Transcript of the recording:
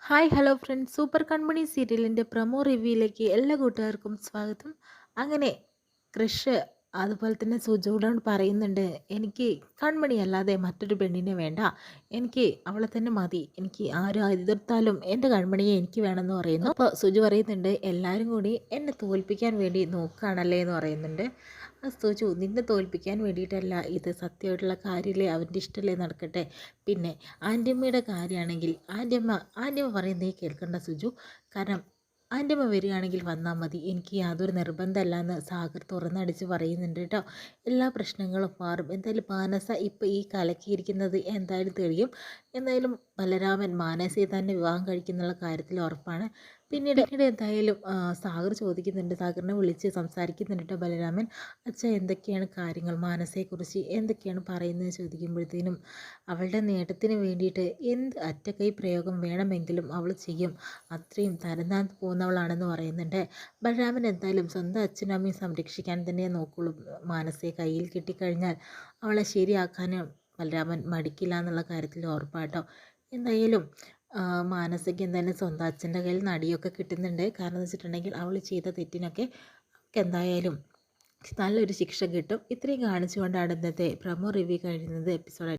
Hi hello friends, super Kanmani സീരിയലിൻ്റെ promo റിവ്യൂയിലേക്ക് എല്ലാ കൂട്ടുകാർക്കും സ്വാഗതം. അങ്ങനെ കൃഷ് അതുപോലെ തന്നെ സുജുവിനോട് പറയുന്നുണ്ട്, എനിക്ക് കൺമണി അല്ലാതെ മറ്റൊരു പെണ്ണിനെ വേണ്ട, എനിക്ക് അവളെ തന്നെ മതി, എനിക്ക് ആരും എതിർത്താലും എൻ്റെ കൺമണിയെ എനിക്ക് വേണമെന്ന് പറയുന്നു. അപ്പോൾ സുജു പറയുന്നുണ്ട്, എല്ലാവരും കൂടി എന്നെ തോൽപ്പിക്കാൻ വേണ്ടി നോക്കുകയാണല്ലേ എന്ന് പറയുന്നുണ്ട്. സുജു, നിന്നെ തോൽപ്പിക്കാൻ വേണ്ടിയിട്ടല്ല, ഇത് സത്യമായിട്ടുള്ള കാര്യമില്ലേ, അവൻ്റെ ഇഷ്ടമല്ലേ നടക്കട്ടെ. പിന്നെ ആൻറ്റിയമ്മയുടെ കാര്യമാണെങ്കിൽ ആൻറ്റിയമ്മ പറയും നീ കേൾക്കണ്ട സുജു, കാരണം ആൻറ്റിയമ്മ വരികയാണെങ്കിൽ വന്നാൽ മതി, എനിക്ക് യാതൊരു നിർബന്ധമല്ല എന്ന് സാഗർ തുറന്നടിച്ച് പറയുന്നുണ്ട് കേട്ടോ. എല്ലാ പ്രശ്നങ്ങളും മാറും, എന്തായാലും മാനസ ഇപ്പോൾ ഈ കലക്കിയിരിക്കുന്നത് എന്തായാലും തെളിയും. എന്തായാലും ബലരാമൻ മാനസയെ തന്നെ വിവാഹം കഴിക്കുന്നുള്ള കാര്യത്തിൽ ഉറപ്പാണ്. പിന്നീട് എന്തായാലും സാഗർ ചോദിക്കുന്നുണ്ട്, സാഗറിനെ വിളിച്ച് സംസാരിക്കുന്നുണ്ട് കേട്ടോ ബലരാമൻ. അച്ഛ, എന്തൊക്കെയാണ് കാര്യങ്ങൾ, മാനസയെക്കുറിച്ച് എന്തൊക്കെയാണ് പറയുന്നത് ചോദിക്കുമ്പോഴത്തേനും അവളുടെ നേട്ടത്തിന് വേണ്ടിയിട്ട് എന്ത് അറ്റകൈ പ്രയോഗം വേണമെങ്കിലും അവൾ ചെയ്യും, അത്രയും തരംതാൻ പോകുന്നവളാണെന്ന് പറയുന്നുണ്ട്. ബലരാമൻ എന്തായാലും സ്വന്തം അച്ഛനും അമ്മയും സംരക്ഷിക്കാൻ തന്നെ നോക്കുള്ളൂ. മാനസയെ കയ്യിൽ കിട്ടിക്കഴിഞ്ഞാൽ അവളെ ശരിയാക്കാനും ബലരാമൻ മടിക്കില്ല എന്നുള്ള കാര്യത്തിൽ ഉറപ്പാട്ടോ. എന്തായാലും മാനസയ്ക്ക് എന്തായാലും സ്വന്തം അച്ഛൻ്റെ കയ്യിൽ നടിയൊക്കെ കിട്ടുന്നുണ്ട്. കാരണം എന്ന് വെച്ചിട്ടുണ്ടെങ്കിൽ അവൾ ചെയ്ത തെറ്റിനൊക്കെ എന്തായാലും നല്ലൊരു ശിക്ഷ കിട്ടും. ഇത്രയും കാണിച്ചുകൊണ്ടാണ് ഇന്നത്തെ പ്രൊമോ റിവ്യൂ കഴിയുന്നത്. എപ്പിസോഡ്